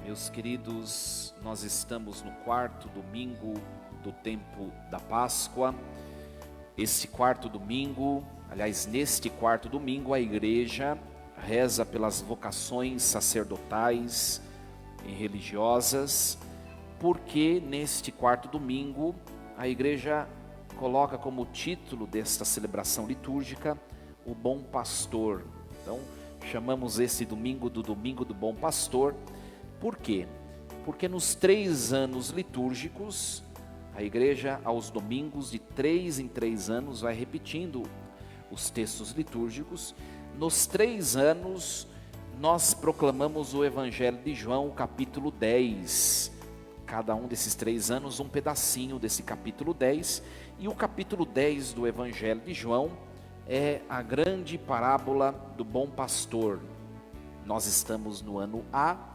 Meus queridos, nós estamos no quarto domingo do tempo da Páscoa. Neste quarto domingo, a igreja reza pelas vocações sacerdotais e religiosas, porque neste quarto domingo a igreja coloca como título desta celebração litúrgica o Bom Pastor. Então, chamamos esse domingo do Domingo do Bom Pastor. Por quê? Porque nos 3 anos litúrgicos, a igreja aos domingos, de 3 em 3 anos, vai repetindo os textos litúrgicos. Nos 3 anos, nós proclamamos o Evangelho de João, capítulo 10. Cada um desses 3 anos, um pedacinho desse capítulo 10. E o capítulo 10 do Evangelho de João é a grande parábola do bom pastor. Nós estamos no ano A.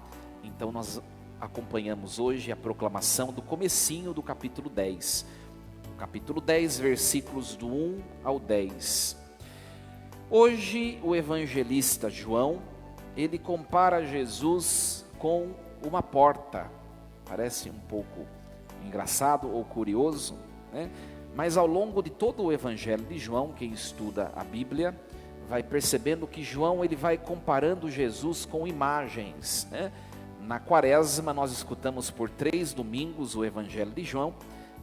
Então nós acompanhamos hoje a proclamação do comecinho do capítulo 10. Capítulo 10, versículos do 1 ao 10. Hoje o evangelista João, ele compara Jesus com uma porta. Parece um pouco engraçado ou curioso, né? Mas ao longo de todo o evangelho de João, quem estuda a Bíblia, vai percebendo que João ele vai comparando Jesus com imagens, né? Na quaresma nós escutamos por 3 domingos o Evangelho de João,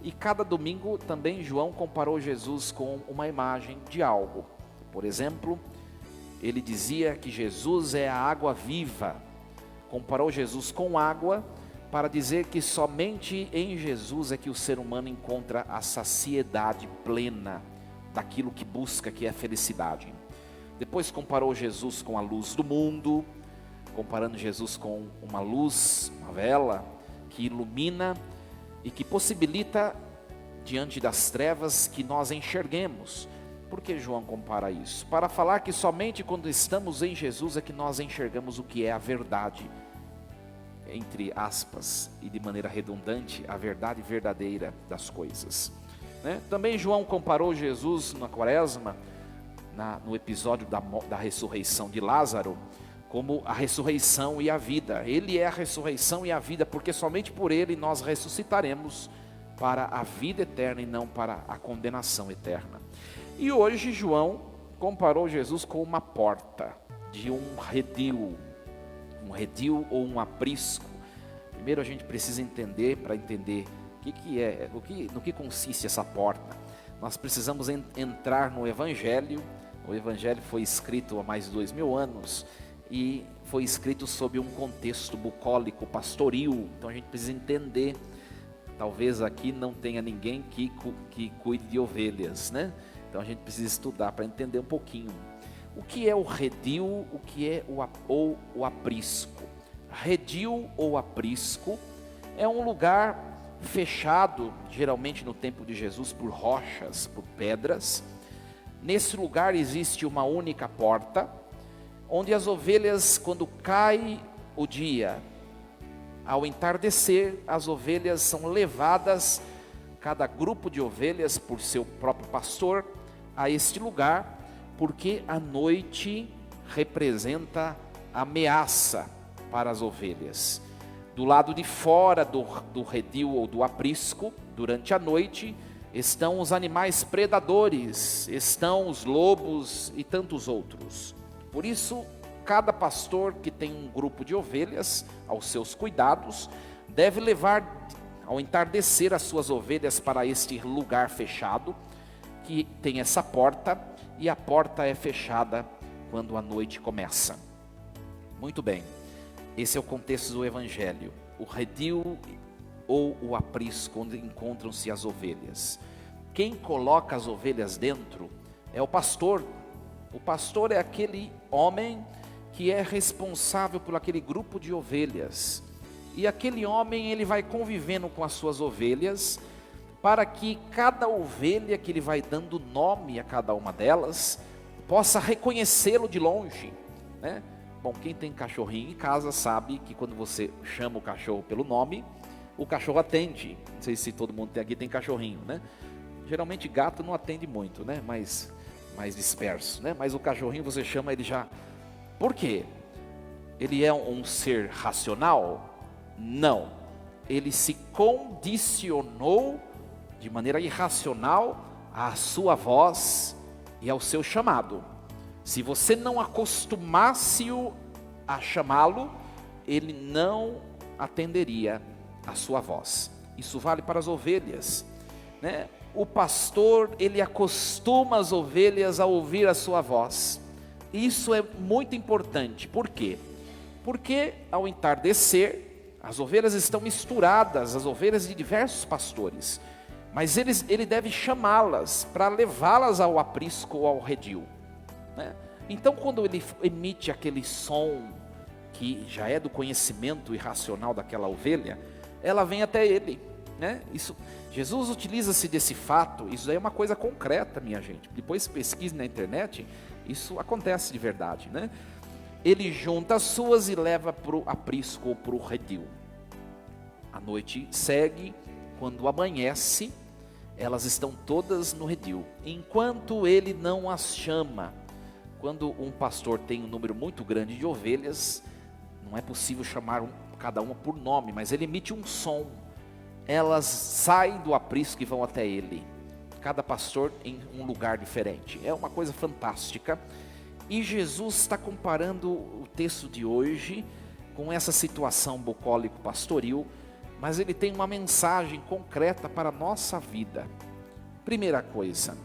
e cada domingo também João comparou Jesus com uma imagem de algo. Por exemplo, ele dizia que Jesus é a água viva, comparou Jesus com água para dizer que somente em Jesus é que o ser humano encontra a saciedade plena daquilo que busca, que é a felicidade. Depois comparou Jesus com a luz do mundo, comparando Jesus com uma luz, uma vela, que ilumina e que possibilita, diante das trevas, que nós enxerguemos. Por que João compara isso? Para falar que somente quando estamos em Jesus é que nós enxergamos o que é a verdade, entre aspas, e de maneira redundante, a verdade verdadeira das coisas, né? Também João comparou Jesus na quaresma, no episódio da ressurreição de Lázaro, como a ressurreição e a vida. Ele é a ressurreição e a vida, porque somente por ele nós ressuscitaremos para a vida eterna e não para a condenação eterna. E hoje João comparou Jesus com uma porta de um redil ou um aprisco. Primeiro a gente precisa entender, para entender no que consiste essa porta. Nós precisamos entrar no Evangelho. O Evangelho foi escrito há mais de 2000 anos, e foi escrito sob um contexto bucólico, pastoril. Então a gente precisa entender. Talvez aqui não tenha ninguém que cuide de ovelhas, né? Então a gente precisa estudar para entender um pouquinho. O que é o redil, o que é o aprisco? Redil ou aprisco é um lugar fechado, geralmente no tempo de Jesus, por rochas, por pedras. Nesse lugar existe uma única porta, onde as ovelhas, quando cai o dia, ao entardecer, as ovelhas são levadas, cada grupo de ovelhas por seu próprio pastor, a este lugar, porque a noite representa ameaça para as ovelhas. Do lado de fora do redil ou do aprisco, durante a noite, estão os animais predadores, estão os lobos e tantos outros. Por isso, cada pastor que tem um grupo de ovelhas aos seus cuidados, deve levar ao entardecer as suas ovelhas para este lugar fechado, que tem essa porta, e a porta é fechada quando a noite começa. Muito bem, esse é o contexto do Evangelho. O redil ou o aprisco, onde encontram-se as ovelhas. Quem coloca as ovelhas dentro é o pastor. O pastor é aquele homem que é responsável por aquele grupo de ovelhas. E aquele homem, ele vai convivendo com as suas ovelhas, para que cada ovelha que ele vai dando nome a cada uma delas, possa reconhecê-lo de longe, né? Bom, quem tem cachorrinho em casa sabe que quando você chama o cachorro pelo nome, o cachorro atende. Não sei se todo mundo aqui tem cachorrinho, né? Geralmente gato não atende muito, né? Mais disperso, né? Mas o cachorrinho você chama, ele já... Por quê? Ele é um ser racional? Não, ele se condicionou de maneira irracional à sua voz e ao seu chamado. Se você não acostumasse-o a chamá-lo, ele não atenderia a sua voz. Isso vale para as ovelhas, né? O pastor, ele acostuma as ovelhas a ouvir a sua voz. Isso é muito importante. Por quê? Porque ao entardecer, as ovelhas estão misturadas, as ovelhas de diversos pastores. Mas ele deve chamá-las para levá-las ao aprisco ou ao redil, né? Então, quando ele emite aquele som que já é do conhecimento irracional daquela ovelha, ela vem até ele, né? Jesus utiliza-se desse fato. Isso aí é uma coisa concreta, minha gente. Depois pesquise na internet, isso acontece de verdade, né? Ele junta as suas e leva para o aprisco ou para o redil. A noite segue, quando amanhece, elas estão todas no redil, enquanto ele não as chama. Quando um pastor tem um número muito grande de ovelhas, não é possível chamar cada uma por nome, mas ele emite um som. Elas saem do aprisco e vão até ele, cada pastor em um lugar diferente. É uma coisa fantástica. E Jesus está comparando o texto de hoje com essa situação bucólico-pastoril, mas ele tem uma mensagem concreta para a nossa vida. Primeira coisa,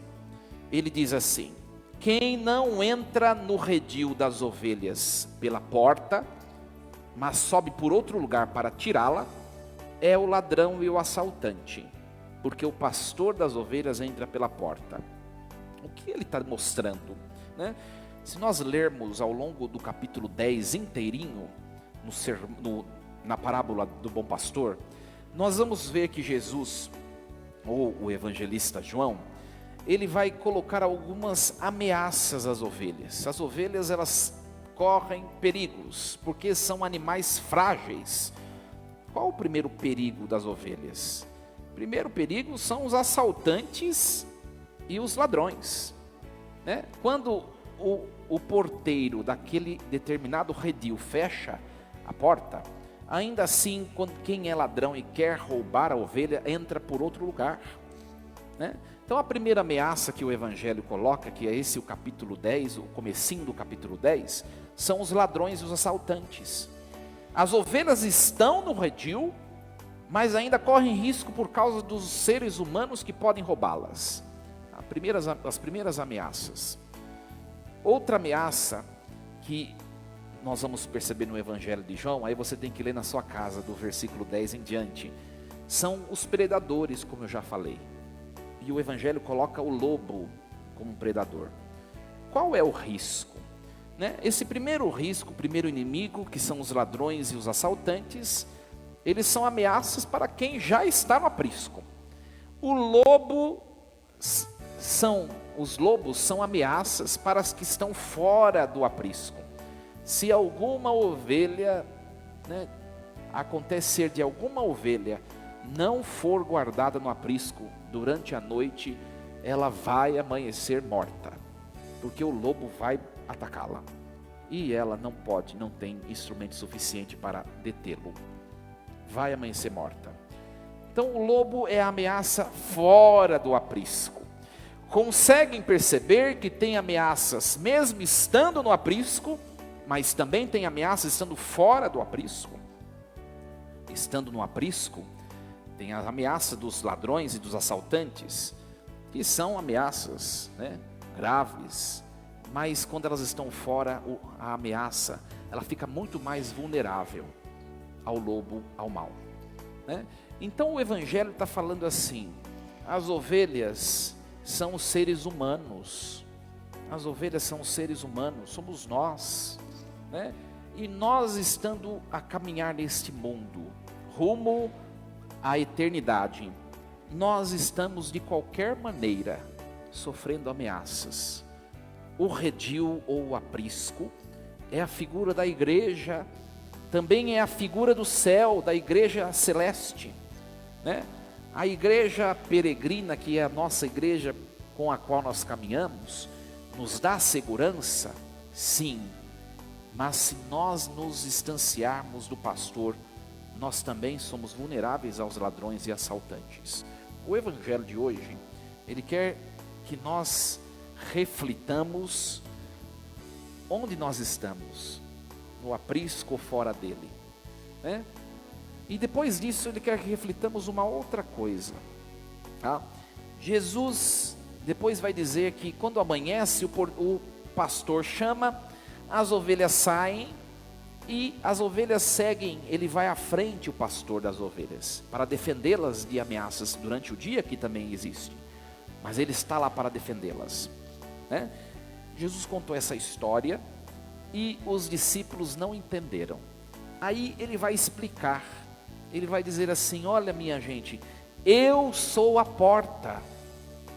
ele diz assim: quem não entra no redil das ovelhas pela porta, mas sobe por outro lugar para tirá-la, é o ladrão e o assaltante, porque o pastor das ovelhas entra pela porta. O que ele está mostrando, né? Se nós lermos ao longo do capítulo 10 inteirinho, na parábola do bom pastor, nós vamos ver que Jesus, ou o evangelista João, ele vai colocar algumas ameaças às ovelhas. As ovelhas, elas correm perigos, porque são animais frágeis. Qual o primeiro perigo das ovelhas? O primeiro perigo são os assaltantes e os ladrões, né? Quando o porteiro daquele determinado redil fecha a porta, ainda assim, quando quem é ladrão e quer roubar a ovelha, entra por outro lugar, né? Então a primeira ameaça que o Evangelho coloca, que é esse o capítulo 10, o comecinho do capítulo 10, são os ladrões e os assaltantes. As ovelhas estão no redil, mas ainda correm risco por causa dos seres humanos que podem roubá-las. As primeiras ameaças. Outra ameaça que nós vamos perceber no Evangelho de João, aí você tem que ler na sua casa, do versículo 10 em diante, são os predadores, como eu já falei. E o Evangelho coloca o lobo como um predador. Qual é o risco, né? Esse primeiro risco, o primeiro inimigo, que são os ladrões e os assaltantes, eles são ameaças para quem já está no aprisco. Os lobos são ameaças para as que estão fora do aprisco. Se alguma ovelha, né, acontecer de alguma ovelha não for guardada no aprisco durante a noite, ela vai amanhecer morta, porque o lobo vai atacá-la, e ela não tem instrumento suficiente para detê-lo, vai amanhecer morta. Então o lobo é a ameaça fora do aprisco. Conseguem perceber que tem ameaças mesmo estando no aprisco, mas também tem ameaças estando fora do aprisco. Estando no aprisco, tem a ameaça dos ladrões e dos assaltantes, que são ameaças, né, graves, mas quando elas estão fora, a ameaça, ela fica muito mais vulnerável ao lobo, ao mal, né? Então o Evangelho está falando assim: as ovelhas são os seres humanos, as ovelhas são os seres humanos, somos nós, né? E nós, estando a caminhar neste mundo, rumo à eternidade, nós estamos de qualquer maneira sofrendo ameaças. O redil ou o aprisco é a figura da igreja, também é a figura do céu, da igreja celeste, né? A igreja peregrina, que é a nossa igreja com a qual nós caminhamos, nos dá segurança, sim, mas se nós nos distanciarmos do pastor, nós também somos vulneráveis aos ladrões e assaltantes. O evangelho de hoje, ele quer que nós reflitamos onde nós estamos, no aprisco ou fora dele, né? E depois disso ele quer que reflitamos uma outra coisa, tá? Jesus depois vai dizer que quando amanhece o pastor chama, as ovelhas saem e as ovelhas seguem, ele vai à frente, o pastor das ovelhas, para defendê-las de ameaças durante o dia, que também existe, mas ele está lá para defendê-las, né? Jesus contou essa história e os discípulos não entenderam. Aí ele vai explicar, ele vai dizer assim: olha, minha gente, eu sou a porta,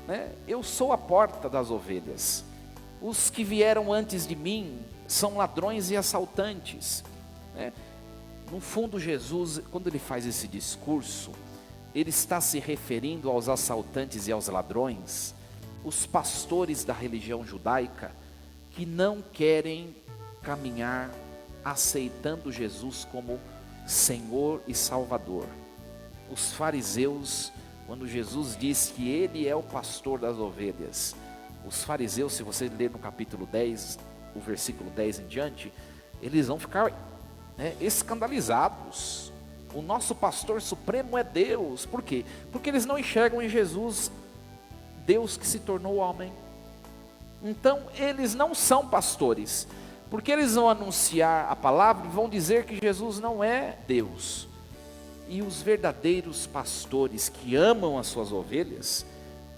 né? Eu sou a porta das ovelhas. Os que vieram antes de mim são ladrões e assaltantes, né? No fundo, Jesus, quando ele faz esse discurso, ele está se referindo aos assaltantes e aos ladrões, os pastores da religião judaica, que não querem caminhar aceitando Jesus como Senhor e Salvador. Os fariseus, quando Jesus diz que ele é o pastor das ovelhas, os fariseus, se você ler no capítulo 10, o versículo 10 em diante, eles vão ficar, né, escandalizados. O nosso pastor supremo é Deus. Por quê? Porque eles não enxergam em Jesus Deus que se tornou homem. Então eles não são pastores, porque eles vão anunciar a palavra e vão dizer que Jesus não é Deus. E os verdadeiros pastores que amam as suas ovelhas,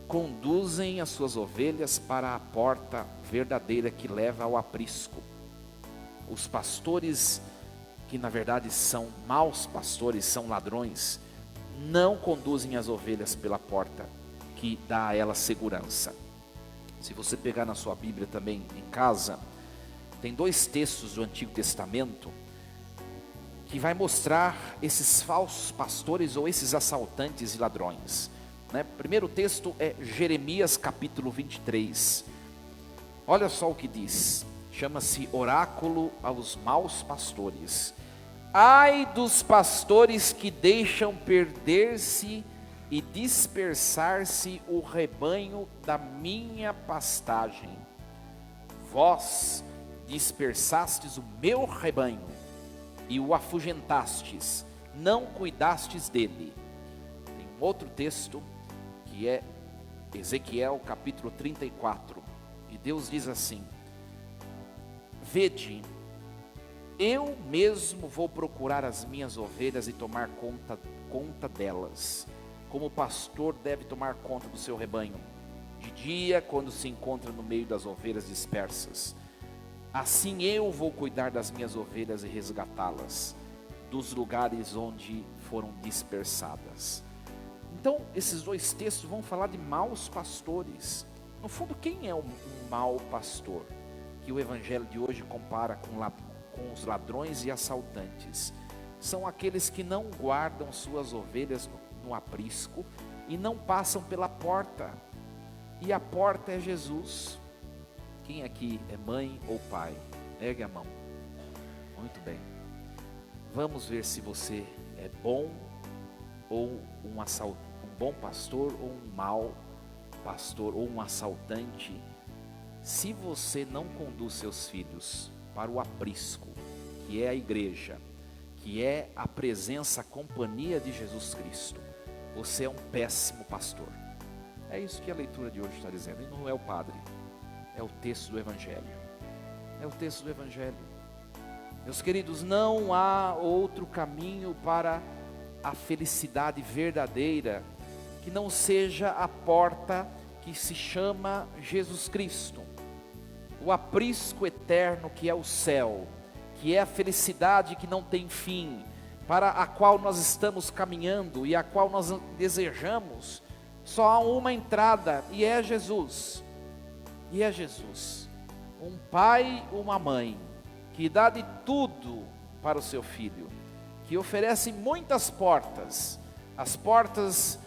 conduzem as suas ovelhas para a porta verdadeira que leva ao aprisco. Os pastores, que na verdade são maus pastores, são ladrões, não conduzem as ovelhas pela porta que dá a elas segurança. Se você pegar na sua Bíblia também em casa, tem 2 textos do Antigo Testamento que vai mostrar esses falsos pastores ou esses assaltantes e ladrões, né? Primeiro texto é Jeremias capítulo 23. Olha só o que diz, chama-se Oráculo aos maus pastores. Ai dos pastores que deixam perder-se e dispersar-se o rebanho da minha pastagem. Vós dispersastes o meu rebanho e o afugentastes, não cuidastes dele. Tem um outro texto que é Ezequiel capítulo 34, e Deus diz assim: vede, eu mesmo vou procurar as minhas ovelhas e tomar conta delas, como o pastor deve tomar conta do seu rebanho, de dia, quando se encontra no meio das ovelhas dispersas. Assim eu vou cuidar das minhas ovelhas e resgatá-las dos lugares onde foram dispersadas. Então, esses 2 textos vão falar de maus pastores. No fundo, quem é um mau pastor? Que o evangelho de hoje compara com os ladrões e assaltantes. São aqueles que não guardam suas ovelhas no aprisco e não passam pela porta. E a porta é Jesus. Quem aqui é mãe ou pai? Ergue a mão. Muito bem. Vamos ver se você é bom ou um bom pastor ou um mau pastor ou um assaltante. Se você não conduz seus filhos para o aprisco, que é a igreja, que é a presença, a companhia de Jesus Cristo, você é um péssimo pastor. É isso que a leitura de hoje está dizendo, e não é o padre, é o texto do evangelho. É o texto do evangelho. Meus queridos, não há outro caminho para a felicidade verdadeira que não seja a porta que se chama Jesus Cristo. O aprisco eterno que é o céu, que é a felicidade que não tem fim, para a qual nós estamos caminhando e a qual nós desejamos. Só há uma entrada, e é Jesus. E é Jesus. Um pai, uma mãe, que dá de tudo para o seu filho, que oferece muitas portas, as portas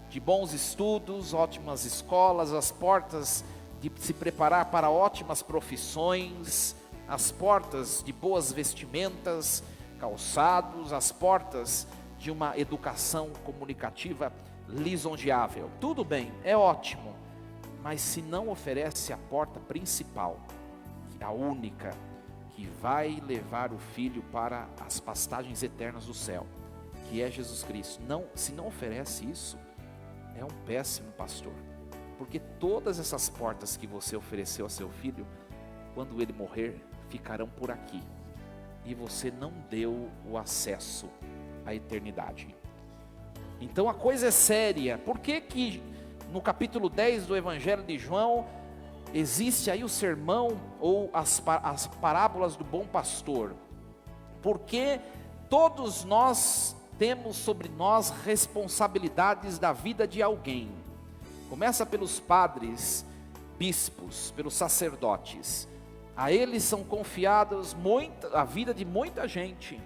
de bons estudos, ótimas escolas, as portas de se preparar para ótimas profissões, as portas de boas vestimentas, calçados, as portas de uma educação comunicativa lisonjeável. Tudo bem, é ótimo, mas se não oferece a porta principal, a única, que vai levar o filho para as pastagens eternas do céu, que é Jesus Cristo, se não oferece isso, é um péssimo pastor. Porque todas essas portas que você ofereceu a seu filho, quando ele morrer, ficarão por aqui. E você não deu o acesso à eternidade. Então a coisa é séria. Por que no capítulo 10 do Evangelho de João, existe aí o sermão ou as parábolas do bom pastor? Porque todos nós temos sobre nós responsabilidades da vida de alguém. Começa pelos padres, bispos, pelos sacerdotes. A eles são confiados a vida de muita gente.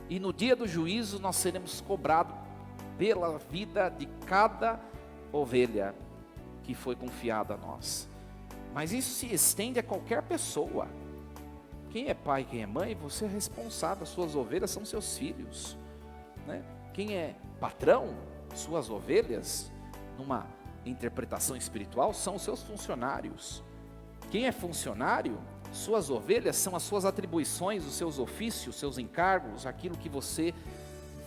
E no dia do juízo nós seremos cobrados pela vida de cada ovelha que foi confiada a nós. Mas isso se estende a qualquer pessoa. Quem é pai, quem é mãe, você é responsável. As suas ovelhas são seus filhos, né? Quem é patrão, suas ovelhas, numa interpretação espiritual, são os seus funcionários. Quem é funcionário, suas ovelhas são as suas atribuições, os seus ofícios, os seus encargos, aquilo que você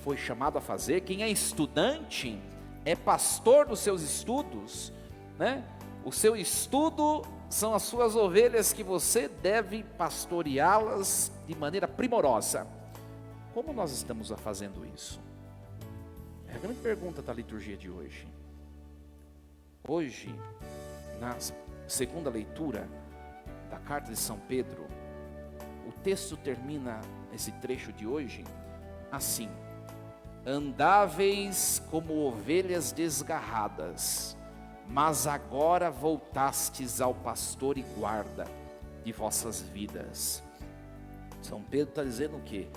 foi chamado a fazer. Quem é estudante é pastor dos seus estudos, né? O seu estudo são as suas ovelhas que você deve pastoreá-las de maneira primorosa. Como nós estamos fazendo isso? É a grande pergunta da liturgia de hoje. Hoje, na segunda leitura da carta de São Pedro, o texto termina esse trecho de hoje assim: andáveis como ovelhas desgarradas, mas agora voltastes ao pastor e guarda de vossas vidas. São Pedro está dizendo o quê?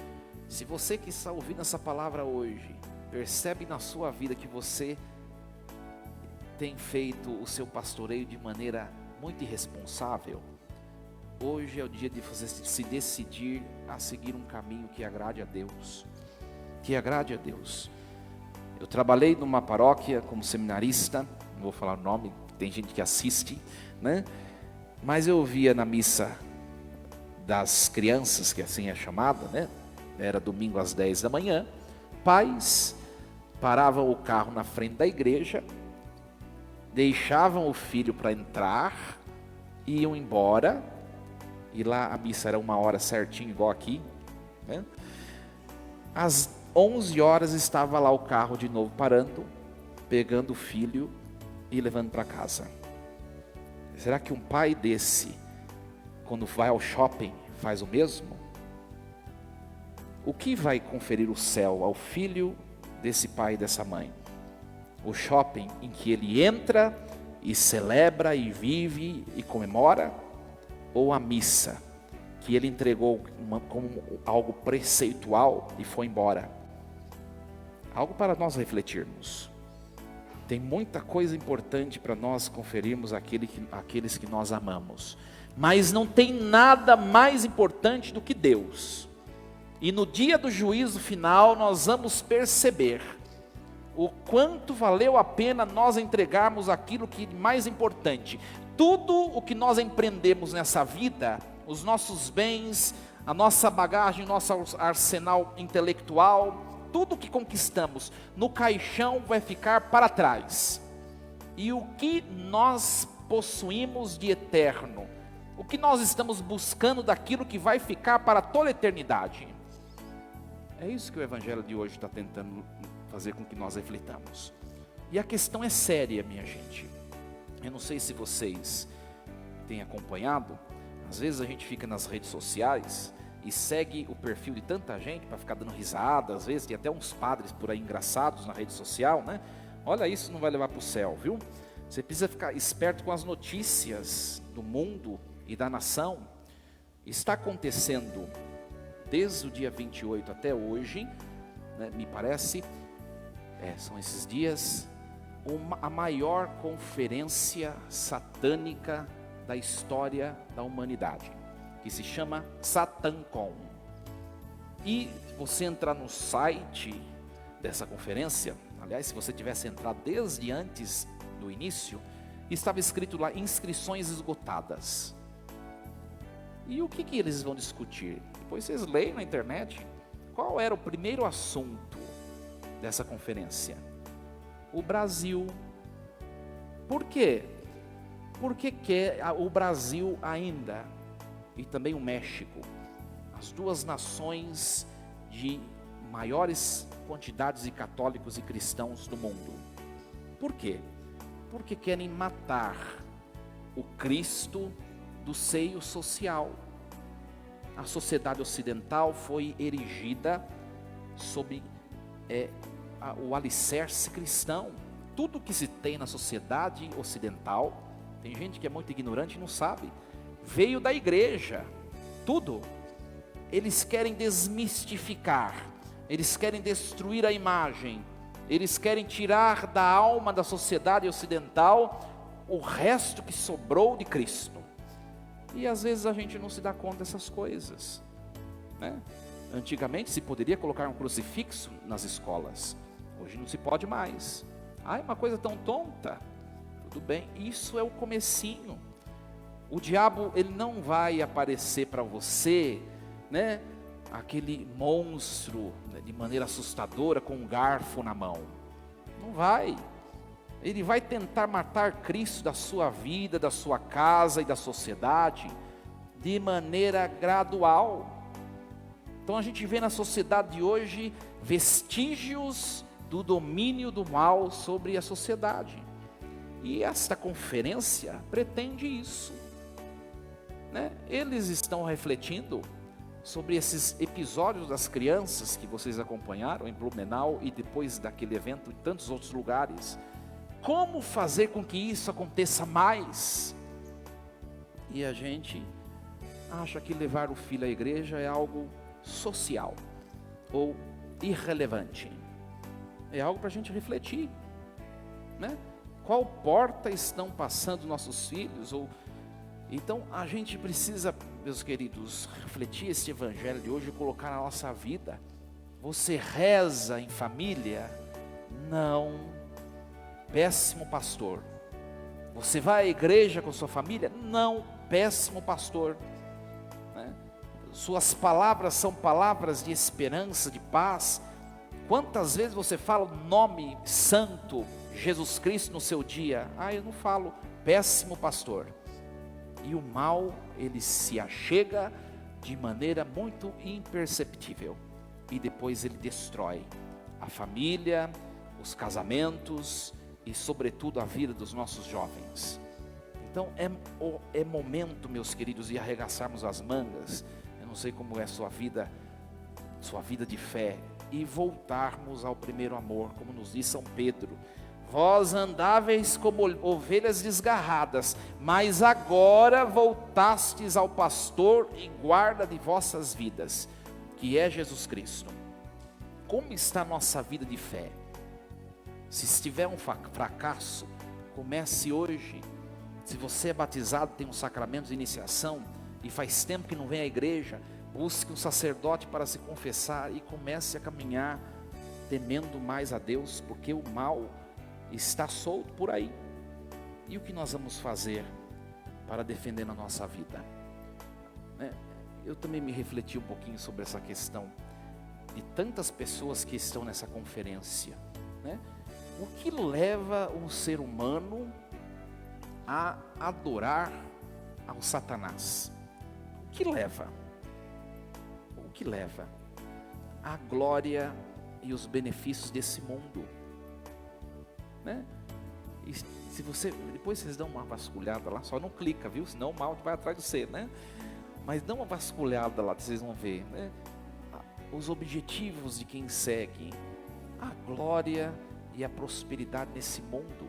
Se você que está ouvindo essa palavra hoje, percebe na sua vida que você tem feito o seu pastoreio de maneira muito irresponsável, hoje é o dia de você se decidir a seguir um caminho que agrade a Deus. Que agrade a Deus. Eu trabalhei numa paróquia como seminarista, não vou falar o nome, tem gente que assiste, né? Mas eu via na missa das crianças, que assim é chamada, né? Era domingo às 10 da manhã, pais paravam o carro na frente da igreja, deixavam o filho para entrar, iam embora, e lá a missa era 1 hora certinho, igual aqui, né? Às 11 horas estava lá o carro de novo parando, pegando o filho e levando para casa. Será que um pai desse, quando vai ao shopping, faz o mesmo? O que vai conferir o céu ao filho desse pai e dessa mãe? O shopping em que ele entra e celebra e vive e comemora? Ou a missa que ele entregou como algo preceitual e foi embora? Algo para nós refletirmos. Tem muita coisa importante para nós conferirmos àqueles que nós amamos, mas não tem nada mais importante do que Deus. E no dia do juízo final nós vamos perceber o quanto valeu a pena nós entregarmos aquilo que é mais importante. Tudo o que nós empreendemos nessa vida, os nossos bens, a nossa bagagem, o nosso arsenal intelectual, tudo o que conquistamos no caixão vai ficar para trás. E o que nós possuímos de eterno, o que nós estamos buscando daquilo que vai ficar para toda a eternidade? É isso que o Evangelho de hoje está tentando fazer com que nós reflitamos. E a questão é séria, minha gente. Eu não sei se vocês têm acompanhado. Às vezes a gente fica nas redes sociais e segue o perfil de tanta gente para ficar dando risada. Às vezes tem até uns padres por aí engraçados na rede social, né? Olha, isso não vai levar para o céu, viu? Você precisa ficar esperto com as notícias do mundo e da nação. Está acontecendo desde o dia 28 até hoje, né, me parece, são esses dias, a maior conferência satânica da história da humanidade, que se chama SatanCon. E você entrar no site, dessa conferência, aliás, se você tivesse entrado desde antes do início, estava escrito lá, inscrições esgotadas. E o que eles vão discutir? Depois vocês leem na internet. Qual era o primeiro assunto dessa conferência? O Brasil. Por quê? Porque quer o Brasil ainda, e também o México, as duas nações de maiores quantidades de católicos e cristãos do mundo. Por quê? Porque querem matar o Cristo do seio social. A sociedade ocidental foi erigida sob o alicerce cristão. Tudo que se tem na sociedade ocidental, tem gente que é muito ignorante e não sabe, veio da igreja. Tudo. Eles querem desmistificar, eles querem destruir a imagem, eles querem tirar da alma da sociedade ocidental o resto que sobrou de Cristo. E às vezes a gente não se dá conta dessas coisas, né? Antigamente se poderia colocar um crucifixo nas escolas, hoje não se pode mais. É uma coisa tão tonta. Tudo bem, isso é o comecinho. O diabo, ele não vai aparecer para você, né, aquele monstro, né, de maneira assustadora, com um garfo na mão. Não vai. Ele vai tentar matar Cristo da sua vida, da sua casa e da sociedade, de maneira gradual. Então a gente vê na sociedade de hoje vestígios do domínio do mal sobre a sociedade. E esta conferência pretende isso, né? Eles estão refletindo sobre esses episódios das crianças que vocês acompanharam em Blumenau e depois daquele evento em tantos outros lugares. Como fazer com que isso aconteça mais? E a gente acha que levar o filho à igreja é algo social ou irrelevante. É algo para a gente refletir, né? Qual porta estão passando nossos filhos? Então a gente precisa, meus queridos, refletir esse evangelho de hoje e colocar na nossa vida. Você reza em família? Não. Péssimo pastor. Você vai à igreja com sua família? Não. Péssimo pastor, né? Suas palavras são palavras de esperança, de paz. Quantas vezes você fala o nome santo Jesus Cristo no seu dia? Eu não falo. Péssimo pastor. E o mal, ele se achega de maneira muito imperceptível, e depois ele destrói a família, os casamentos e sobretudo a vida dos nossos jovens. Então é momento, meus queridos, de arregaçarmos as mangas. Eu não sei como é a sua vida de fé, e voltarmos ao primeiro amor, como nos diz São Pedro. Vós andáveis como ovelhas desgarradas, mas agora voltastes ao pastor e guarda de vossas vidas, que é Jesus Cristo. Como está a nossa vida de fé? Se estiver um fracasso, comece hoje. Se você é batizado, tem um sacramento de iniciação e faz tempo que não vem à igreja, busque um sacerdote para se confessar e comece a caminhar temendo mais a Deus, porque o mal está solto por aí. E o que nós vamos fazer para defender na nossa vida, né? Eu também me refleti um pouquinho sobre essa questão de tantas pessoas que estão nessa conferência, né? O que leva um ser humano a adorar ao Satanás? O que leva? O que leva? A glória e os benefícios desse mundo, né? E se você, depois vocês dão uma vasculhada lá, só não clica, viu? Senão o mal vai atrás de você, né? Mas dá uma vasculhada lá, vocês vão ver, né? Os objetivos de quem segue a glória e a prosperidade nesse mundo.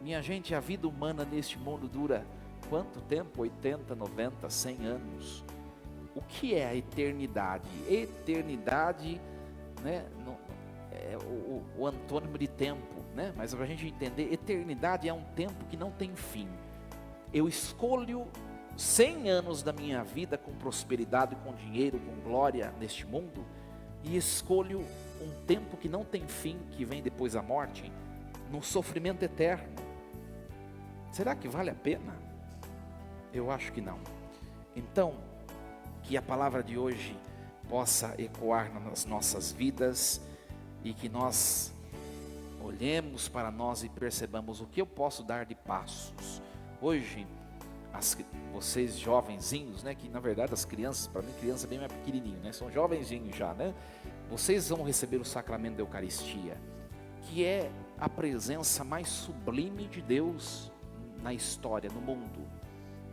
Minha gente, a vida humana neste mundo dura quanto tempo? 80, 90, 100 anos. O que é a eternidade? Eternidade, né, é o antônimo de tempo, né? Mas para a gente entender, eternidade é um tempo que não tem fim. Eu escolho 100 anos da minha vida com prosperidade, com dinheiro, com glória neste mundo, e escolho um tempo que não tem fim, que vem depois da morte, no sofrimento eterno. Será que vale a pena? Eu acho que não. Então, que a palavra de hoje possa ecoar nas nossas vidas e que nós olhemos para nós e percebamos o que eu posso dar de passos. Hoje, vocês jovenzinhos, né, que na verdade as crianças, para mim criança bem mais pequenininho, né, são jovenzinhos já, né, vocês vão receber o sacramento da Eucaristia, que é a presença mais sublime de Deus na história, no mundo,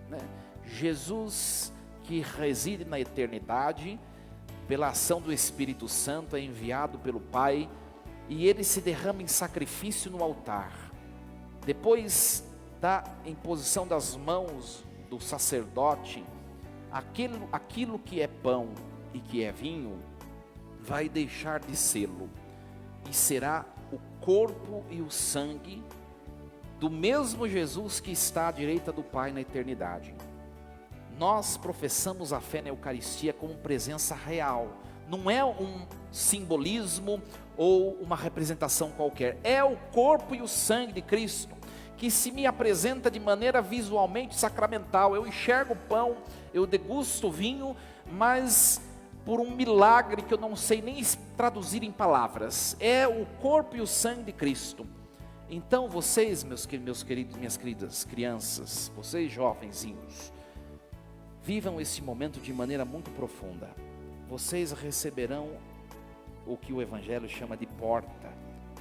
né? Jesus, que reside na eternidade, pela ação do Espírito Santo, é enviado pelo Pai, e ele se derrama em sacrifício no altar. Depois da imposição das mãos do sacerdote, aquilo que é pão e que é vinho, vai deixar de sê-lo, e será o corpo e o sangue do mesmo Jesus que está à direita do Pai na eternidade. Nós professamos a fé na Eucaristia como presença real, não é um simbolismo ou uma representação qualquer, é o corpo e o sangue de Cristo, que se me apresenta de maneira visualmente sacramental. Eu enxergo o pão, eu degusto o vinho, mas por um milagre que eu não sei nem traduzir em palavras, é o corpo e o sangue de Cristo. Então vocês, meus queridos, minhas queridas crianças, vocês jovenzinhos, vivam esse momento de maneira muito profunda. Vocês receberão o que o Evangelho chama de porta,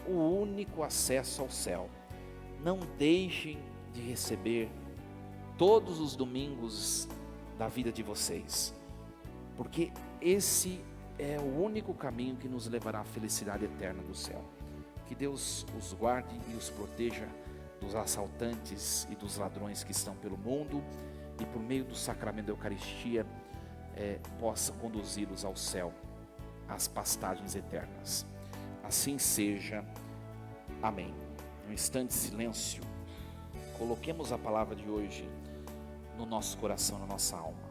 o único acesso ao céu. Não deixem de receber todos os domingos da vida de vocês, porque esse é o único caminho que nos levará à felicidade eterna do céu. Que Deus os guarde e os proteja dos assaltantes e dos ladrões que estão pelo mundo, e por meio do sacramento da Eucaristia possa conduzi-los ao céu, às pastagens eternas. Assim seja. Amém. Um instante de silêncio, coloquemos a palavra de hoje no nosso coração, na nossa alma.